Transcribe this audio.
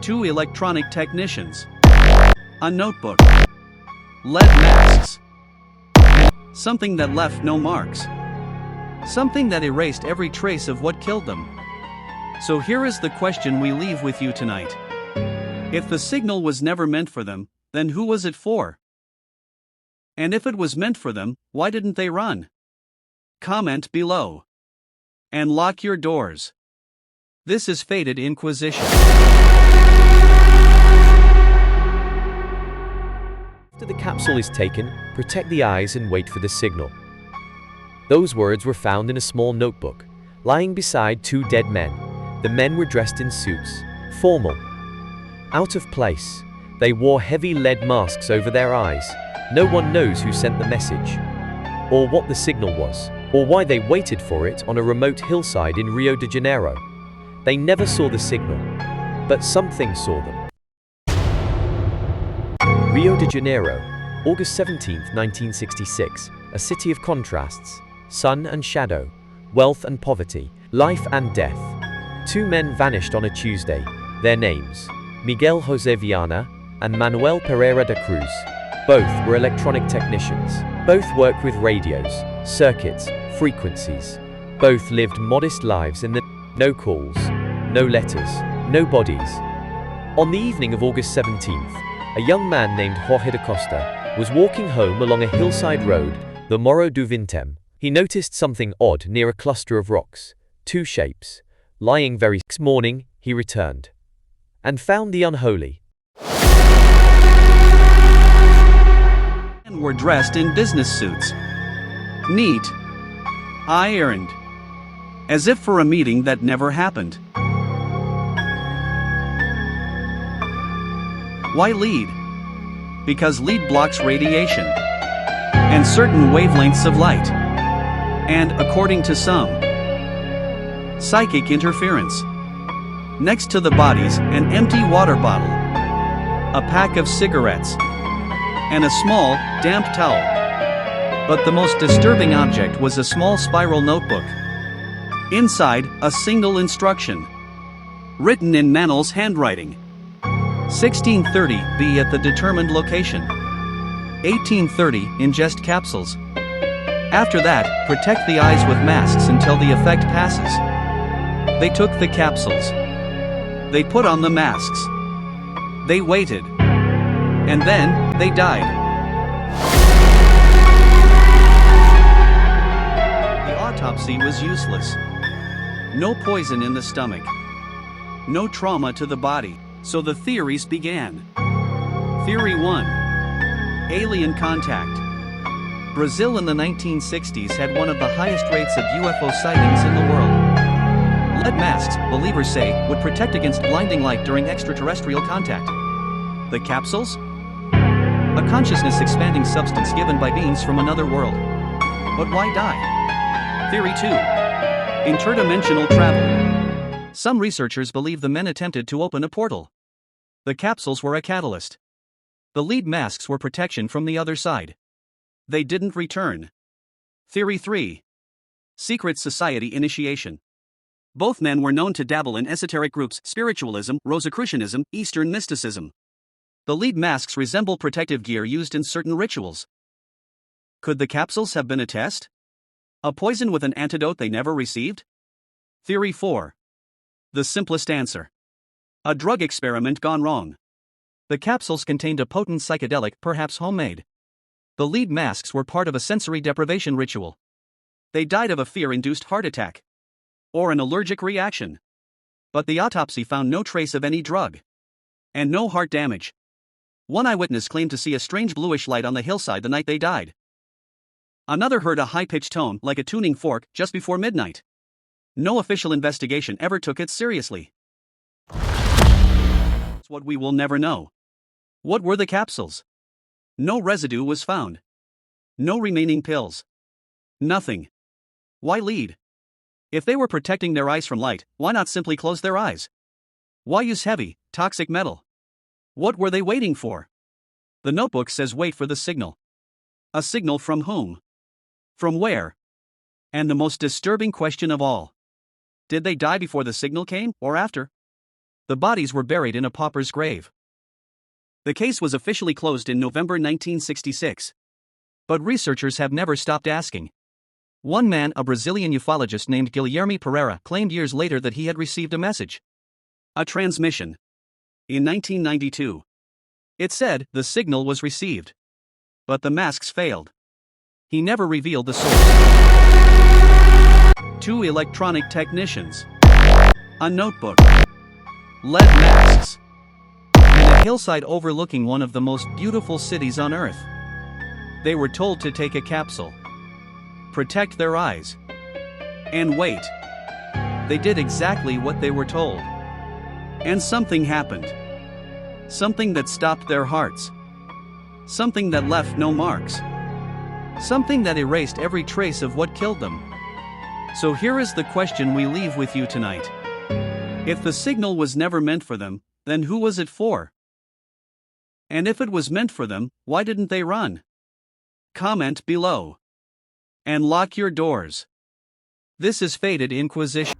2 electronic technicians, a notebook, lead masks, something that left no marks, something that erased every trace of what killed them. So here is the question we leave with you tonight. If the signal was never meant for them, then who was it for? And if it was meant for them, why didn't they run? Comment below. And lock your doors. This is Fated Inquisition. After the capsule is taken, protect the eyes and wait for the signal. Those words were found in a small notebook, lying beside 2 dead men. The men were dressed in suits, formal. Out of place, they wore heavy lead masks over their eyes. No one knows who sent the message, or what the signal was, or why they waited for it on a remote hillside in Rio de Janeiro. They never saw the signal, but something saw them. Rio de Janeiro, August 17, 1966, a city of contrasts, sun and shadow, wealth and poverty, life and death. 2 men vanished on a Tuesday. Their names, Miguel Jose Viana and Manuel Pereira da Cruz. Both were electronic technicians. Both worked with radios, circuits, frequencies. Both lived modest lives in the no calls, no letters, no bodies. On the evening of August 17th, a young man named Jorge da Costa was walking home along a hillside road, the Morro do Vintém. He noticed something odd near a cluster of rocks, 2 shapes, lying very. Next morning, he returned and found the unholy. Men were dressed in business suits. Neat. Ironed. As if for a meeting that never happened. Why lead? Because lead blocks radiation and certain wavelengths of light. And, according to some, psychic interference. Next to the bodies, an empty water bottle, a pack of cigarettes, and a small, damp towel. But the most disturbing object was a small spiral notebook. Inside, a single instruction, written in Manuel's handwriting. 1630, be at the determined location. 1830, ingest capsules. After that, protect the eyes with masks until the effect passes. They took the capsules. They put on the masks. They waited. And then, they died. The autopsy was useless. No poison in the stomach. No trauma to the body. So the theories began. Theory 1. Alien contact. Brazil in the 1960s had one of the highest rates of UFO sightings in the world. Lead masks, believers say, would protect against blinding light during extraterrestrial contact. The capsules? A consciousness-expanding substance given by beings from another world. But why die? Theory 2. Interdimensional travel. Some researchers believe the men attempted to open a portal. The capsules were a catalyst. The lead masks were protection from the other side. They didn't return. Theory 3. Secret society initiation. Both men were known to dabble in esoteric groups, spiritualism, Rosicrucianism, Eastern mysticism. The lead masks resemble protective gear used in certain rituals. Could the capsules have been a test? A poison with an antidote they never received? Theory 4. The simplest answer. A drug experiment gone wrong. The capsules contained a potent psychedelic, perhaps homemade. The lead masks were part of a sensory deprivation ritual. They died of a fear-induced heart attack. Or an allergic reaction. But the autopsy found no trace of any drug. And no heart damage. One eyewitness claimed to see a strange bluish light on the hillside the night they died. Another heard a high-pitched tone, like a tuning fork, just before midnight. No official investigation ever took it seriously. That's what we will never know. What were the capsules? No residue was found. No remaining pills. Nothing. Why lead? If they were protecting their eyes from light, why not simply close their eyes? Why use heavy, toxic metal? What were they waiting for? The notebook says wait for the signal. A signal from whom? From where? And the most disturbing question of all. Did they die before the signal came, or after? The bodies were buried in a pauper's grave. The case was officially closed in November 1966. But researchers have never stopped asking. One man, a Brazilian ufologist named Guilherme Pereira, claimed years later that he had received a message. A transmission. In 1992. It said, the signal was received. But the masks failed. He never revealed the source. 2 electronic technicians. A notebook. Lead masks. And a hillside overlooking one of the most beautiful cities on Earth. They were told to take a capsule. Protect their eyes. And wait. They did exactly what they were told. And something happened. Something that stopped their hearts. Something that left no marks. Something that erased every trace of what killed them. So here is the question we leave with you tonight. If the signal was never meant for them, then who was it for? And if it was meant for them, why didn't they run? Comment below. And lock your doors. This is Fated Inquisition.